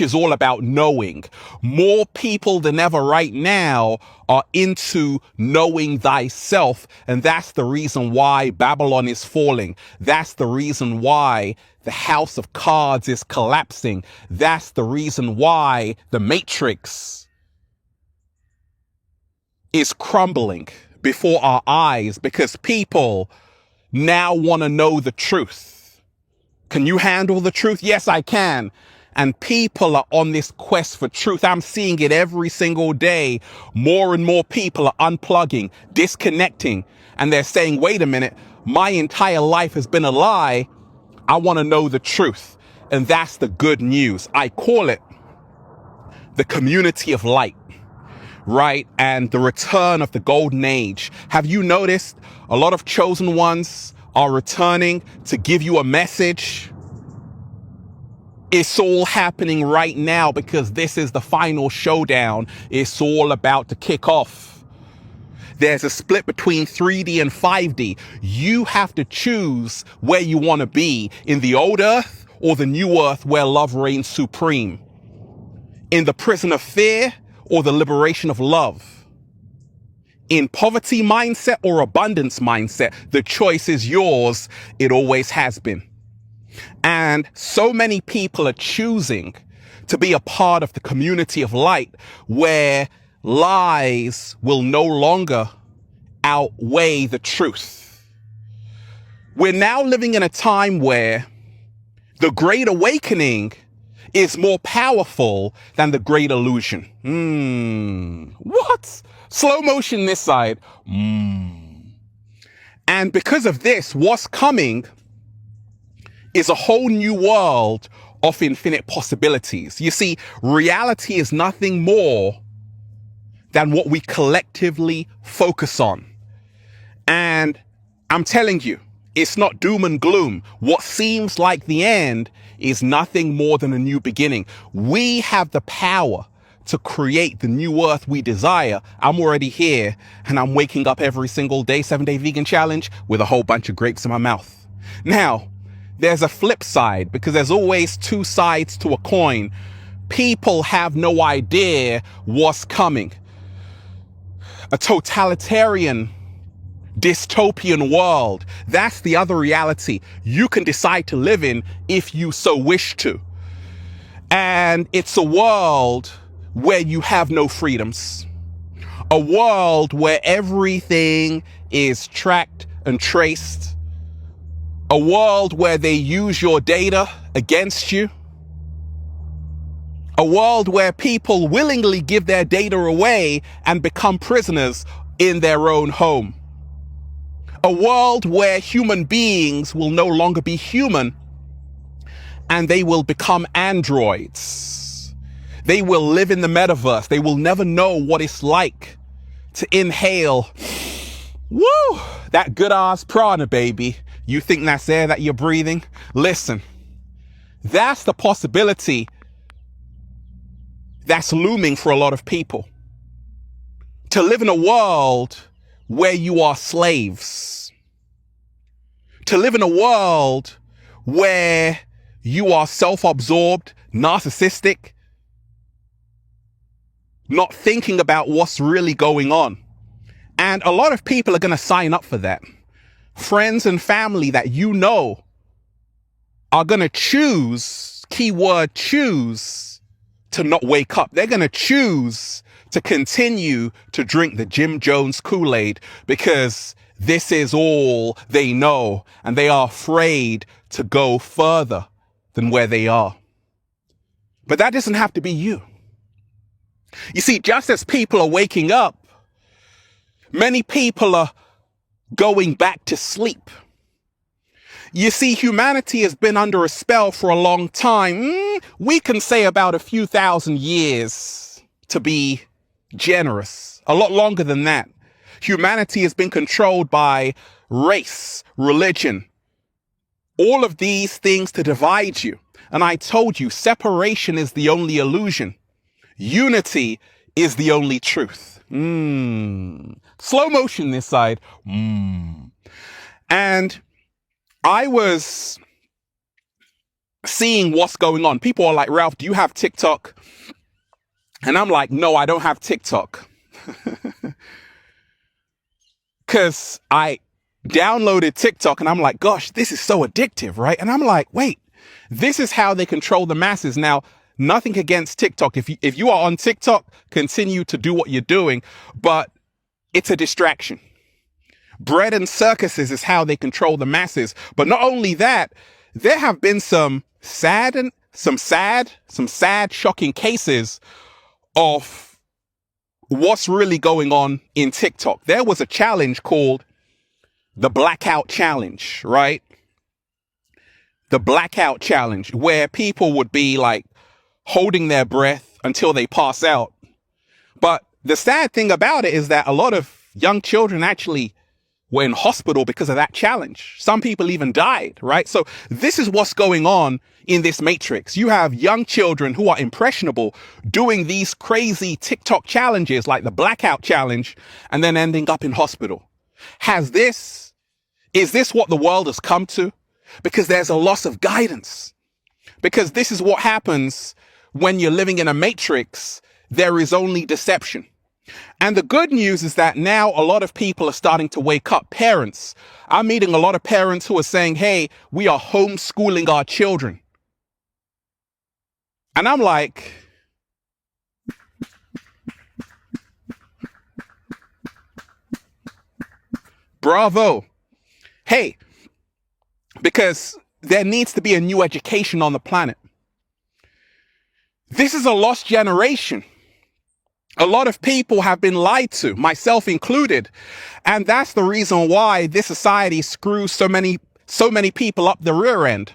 is all about knowing. More people than ever right now are into knowing thyself. And that's the reason why Babylon is falling. That's the reason why the house of cards is collapsing. That's the reason why the matrix is crumbling before our eyes, because people now want to know the truth. Can you handle the truth? Yes, I can. And people are on this quest for truth. I'm seeing it every single day. More and more people are unplugging, disconnecting, and they're saying, wait a minute, my entire life has been a lie. I want to know the truth. And that's the good news. I call it the community of light, right? And the return of the golden age. Have you noticed a lot of chosen ones are returning to give you a message? It's all happening right now because this is the final showdown. It's all about to kick off. There's a split between 3D and 5D. You have to choose where you want to be, in the old earth or the new earth where love reigns supreme. In the prison of fear or the liberation of love. In poverty mindset or abundance mindset. The choice is yours. It always has been. And so many people are choosing to be a part of the community of light where lies will no longer outweigh the truth. We're now living in a time where the Great Awakening is more powerful than the Great Illusion. What? Slow motion this side. And because of this, what's coming is a whole new world of infinite possibilities. You see, reality is nothing more than what we collectively focus on. And I'm telling you, it's not doom and gloom. What seems like the end is nothing more than a new beginning. We have the power to create the new earth we desire. I'm already here, and I'm waking up every single day, 7-day vegan challenge, with a whole bunch of grapes in my mouth. Now, there's a flip side, because there's always two sides to a coin. People have no idea what's coming. A totalitarian, dystopian world. That's the other reality you can decide to live in if you so wish to. And it's a world where you have no freedoms. A world where everything is tracked and traced. A world where they use your data against you. A world where people willingly give their data away and become prisoners in their own home. A world where human beings will no longer be human and they will become androids. They will live in the metaverse. They will never know what it's like to inhale, that good ass prana, baby. You think that's air that you're breathing? Listen, that's the possibility that's looming for a lot of people. To live in a world where you are slaves. To live in a world where you are self-absorbed, narcissistic, not thinking about what's really going on. And a lot of people are going to sign up for that. Friends and family that you know are going to choose, keyword choose, to not wake up. They're going to choose to continue to drink the Jim Jones Kool-Aid because this is all they know, and they are afraid to go further than where they are. But that doesn't have to be you. You see, just as people are waking up, many people are going back to sleep. You see, humanity has been under a spell for a long time. We can say about a few thousand years, to be generous. A lot longer than that. Humanity has been controlled by race, religion, all of these things to divide you. And I told you, separation is the only illusion. Unity is the only truth. Slow motion this side. And I was seeing what's going on. People are like, Ralph, do you have TikTok? And I'm like, no, I don't have TikTok. Because I downloaded TikTok and I'm like, gosh, this is so addictive, right? And I'm like, wait, this is how they control the masses. Now, nothing against TikTok. If you are on TikTok, continue to do what you're doing, but it's a distraction. Bread and circuses is how they control the masses. But not only that, there have been some sad, shocking cases of what's really going on in TikTok. There was a challenge called the Blackout Challenge, right? The Blackout Challenge, where people would be like holding their breath until they pass out. But the sad thing about it is that a lot of young children actually were in hospital because of that challenge. Some people even died, right? So this is what's going on in this matrix. You have young children who are impressionable doing these crazy TikTok challenges like the Blackout Challenge and then ending up in hospital. Is this what the world has come to? Because there's a loss of guidance. Because this is what happens when you're living in a matrix. There is only deception. And the good news is that now a lot of people are starting to wake up. Parents, I'm meeting a lot of parents who are saying, hey, we are homeschooling our children. And I'm like, bravo. Hey, because there needs to be a new education on the planet. This is a lost generation. A lot of people have been lied to, myself included. And that's the reason why this society screws so many people up the rear end.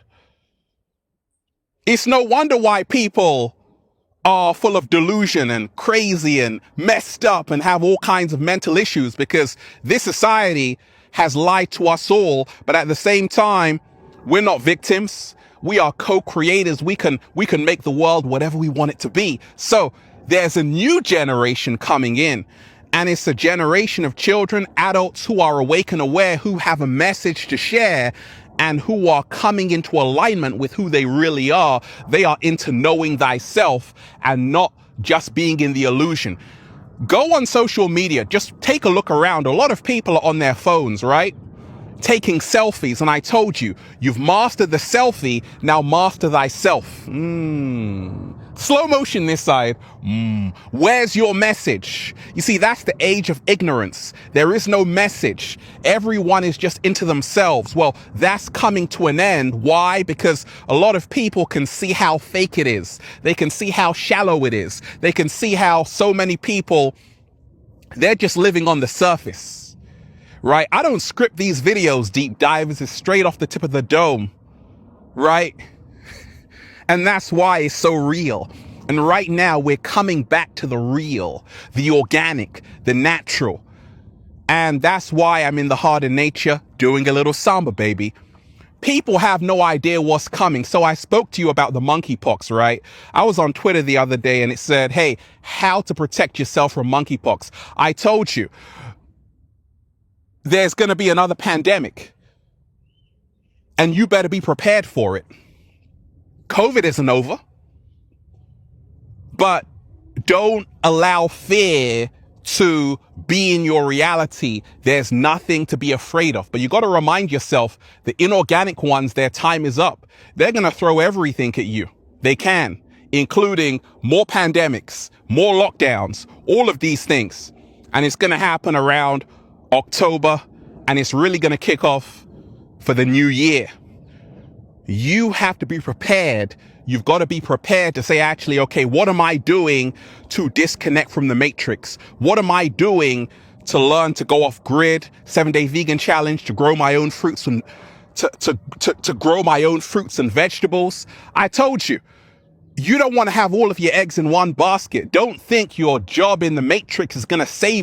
It's no wonder why people are full of delusion and crazy and messed up and have all kinds of mental issues, because this society has lied to us all. But at the same time, we're not victims. We are co-creators. We can make the world whatever we want it to be. So there's a new generation coming in, and it's a generation of children, adults who are awake and aware, who have a message to share, and who are coming into alignment with who they really are. They are into knowing thyself and not just being in the illusion. Go on social media, just take a look around. A lot of people are on their phones, right? Taking selfies. And I told you, you've mastered the selfie, now master thyself. Slow motion this side. Where's your message? You see, that's the age of ignorance. There is no message. Everyone is just into themselves. Well, that's coming to an end. Why? Because a lot of people can see how fake it is. They can see how shallow it is. They can see how so many people, they're just living on the surface, right? I don't script these videos, deep dives. It's straight off the tip of the dome, right? And that's why it's so real. And right now we're coming back to the real, the organic, the natural. And that's why I'm in the heart of nature doing a little samba, baby. People have no idea what's coming. So I spoke to you about the monkeypox, right? I was on Twitter the other day and it said, hey, how to protect yourself from monkeypox. I told you there's going to be another pandemic and you better be prepared for it. COVID isn't over, but don't allow fear to be in your reality. There's nothing to be afraid of, but you got to remind yourself the inorganic ones, their time is up. They're going to throw everything at you. They can, including more pandemics, more lockdowns, all of these things. And it's going to happen around October, and it's really going to kick off for the new year. You have to be prepared. You've got to be prepared to say, actually, okay, what am I doing to disconnect from the matrix? What am I doing to learn to go off grid? 7-day vegan challenge, to grow my own fruits and to grow my own fruits and vegetables. I told you, you don't want to have all of your eggs in one basket. Don't think your job in the matrix is going to save